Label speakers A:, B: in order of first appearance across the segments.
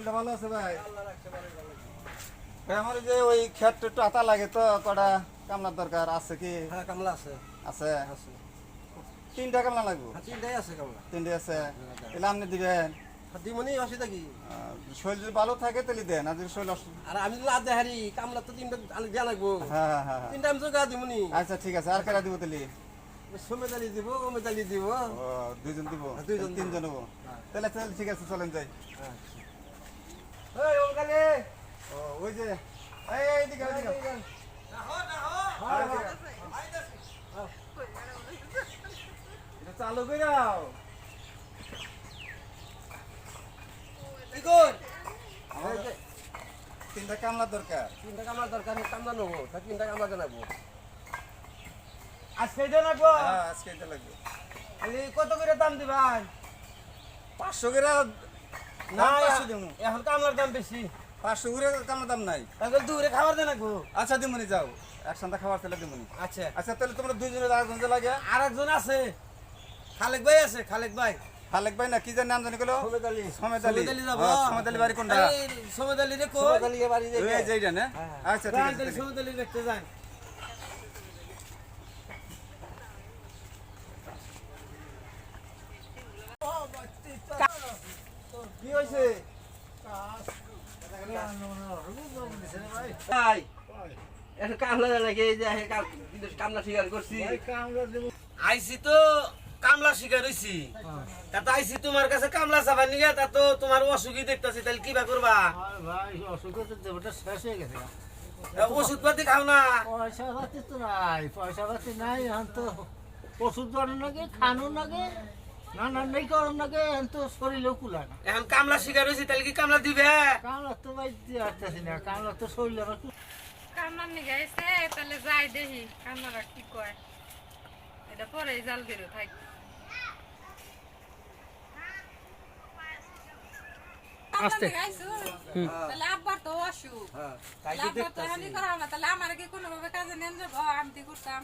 A: শরীরটা ভালো আছে ভাই? ভাই আমার যে ওই ক্ষেতটা একটু আতা লাগে তো কটা কামলার দরকার আছে কি?
B: হ্যাঁ কামলা আছে।
A: আছে
B: আছে।
A: 3টা কামলা লাগবে।
B: হ্যাঁ তিনটাই আছে কামলা।
A: 3টে আছে এলে আপনি দিবেন।
B: দিমনি অসুবিধা কি?
A: শরীর যদি ভালো থাকে তাহলে দেন আর যদি শরীর
B: আর আমি তো লাভ দেখারি কামলা তো তিনটা আলু দেওয়া লাগবো।
A: হ্যাঁ হ্যাঁ হ্যাঁ
B: তিনটা আমি তো গা দিমনি।
A: আচ্ছা ঠিক আছে আর কেটা দিব তাহলে?
B: সমেতালি দিব ওমেতালি দিব।
A: ও দুইজন দিব?
B: দুইজন দিব।
A: 3জন হবো তাহলে তাহলে ঠিক আছে চলেন যাই।
B: আচ্ছা। এই ওখানে
A: ও ওই যে এইদিকে এইদিকে এটা চালু করে দাও। আমার 3টা কামলা দরকার।
B: তিনটা কামলা দরকার কামলা নেবো তা তিনটা কামলা জানাবো।
C: আজকে এটা লাগবো।
A: হ্যাঁ আজকে এটা লাগবে।
C: খালি কত করে দাম দিবান?
A: 500 করে
C: না
A: 500 দিমু।
C: এখন কামলার দাম বেশি।
A: 500 করে কামলা দাম নাই।
C: তাহলে দূরে খাবার দেন লাগবো।
A: আচ্ছা দিমুনি যাও একসাথে খাবার তেলে দিমুনি।
C: আচ্ছা
A: আচ্ছা তাহলে তোমরা দুইজনের আরেকজন যে লাগে।
C: আর একজন আছে খালেক ভাই আছে খালেক ভাই।
A: খালেক ভাই না কি জানি নাম জানি গেল?
B: সমেতালি।
A: সমেত আলী।
C: সমেত আলী যাব।
A: সমেত আলী বাড়ি কোনটা?
C: এই সমেত আলী রে কই?
B: সমেতালি বাড়ি যাই।
A: ওই যে এইটা না?
B: হ্যাঁ।
A: আচ্ছা ঠিক আছে তাহলে।
C: সমেত আলী দেখতে যান।
A: কি হইছে?
B: ভাই এটা কামলা লাগে এই যে কামলা স্বীকার করছি।
C: আইছি তো কামলা শিকার হইছি। তা তো আইছি তোমার কাছে কামলা চাবার নিয়ে তা তো তোমার অসুখই দেখতাছি তাহলে কি বা করবা?
D: ভাই অসুখ তো দেবটা শেষ হয়ে গেছে।
C: ওষুধ পাতি খাও না?
D: পয়সা পাতি তো নাই, পয়সা পাতি নাই। এখন তো ওষুধ ধরুন নাকি খানো নাকি না নেই করুন নাকি এখন তো শরীরেও কুলায় না।
C: এখন কামলা শিকার হইছি তাহলে কি কামলা দিবে?
D: কামলা তো ভাই দিয়ে আসতেছি না, কামলা তো শরীরে আমার
E: কামনার নিয়ে গেছে তাহলে যাই দেখি কামনারা কি কয় এটা পরে জাল বেরো থাক
D: আস্তে।
E: তাহলে আব্বার তো অসুখ
B: হ্যাঁ
E: তাহলে আব্বার তো হানি করা না তাহলে আমার কি কোনোভাবে কাজে নেন যাবো আমি তো করতাম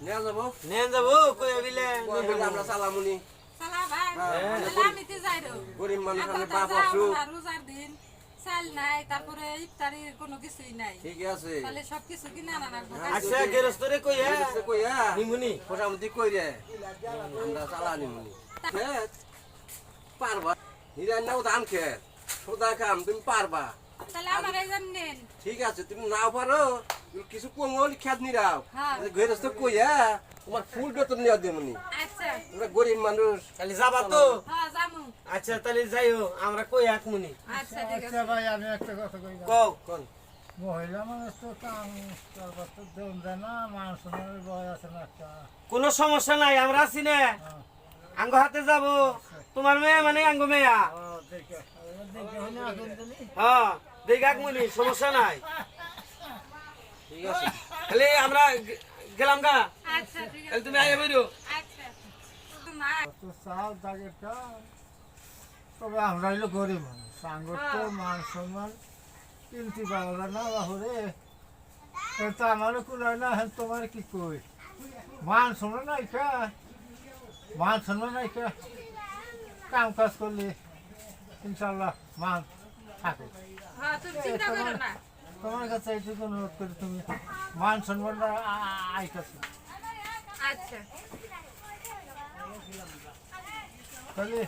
B: নিয়ে যাবো।
C: নেন যাবো কই বিলে
B: আমরা চালামুনি
E: সালা ভাই তাহলে আমি তো যাই রো
B: গরিব মানুষ
E: আব্বা
B: আমি
E: তো
B: বাপ
E: যাও
B: অসুখ।
E: না, রোজার দিন চাল নাই তারপরে ইফতারির কোনো কিছুই নাই
B: ঠিক আছে।
E: তাহলে সবকিছু কিনে আনা রাখবো
C: আচ্ছা গেরস্তরে কই হ্যাঁ
B: কইয়া
C: নিমুনি
B: মোটামুটি কই রে আমরা চালানি মুনি খেত পারবা হিরান নাও ধান খেত সোজা কাম তুমি পারবা।
E: তাহলে আমার এই নেন
B: ঠিক আছে তুমি নাও পারো কিছু কোমল খেত নিরাও
E: হ্যাঁ।
B: গেরস্ত কইয়া তোমার ফুল বেতন নিয়ে দেবনি।
E: আচ্ছা
B: তোমরা গরিব মানুষ।
C: তাহলে যাবা তো?
E: হ্যাঁ যামু
C: আচ্ছা তাহলে যাইও আমরা কই একমুনি
E: আচ্ছা ঠিক আছে
D: আচ্ছা ভাই আমি একটা কথা কই,
C: কও
B: কোন
D: মহিলা মানুষ তো কাম করবার তো দম দেয় না, মানুষ বয় আছে না একটা।
C: কোনো সমস্যা নাই আমরা আছি না আঙ্গ হাতে যাব তোমার মেয়ে মানে আঙ্গ মেয়া
D: ও দেখে দেখে হলে এখন তো নেই।
C: হ্যাঁ দেখ একমুনি সমস্যা নাই
B: ঠিক আছে।
C: তাহলে আমরা গেলাম গা
E: আচ্ছা ঠিক আছে
C: তাহলে তুমি আগে বেরো
E: আচ্ছা তো না
D: তো চাল দাগেরটা তবে আমরা হইলো গরিব মানুষ, সাঙ্গর তো মান সম্মান কিনতে পাওয়া যায় না বাহুরে। তো আমারও কুলায় না, হ্যাঁ তোমার কি কই মান সম্মান নাই কা, মান সম্মান নাই কা, কাম কাজ করলে ইনশাল্লাহ মান থাকে।
E: হ্যাঁ তুমি চিন্তা করো না
D: তোমার কাছে এইটুকু অনুরোধ করি তুমি মান সম্মানটা আইতেছে
E: আচ্ছা
D: তাহলে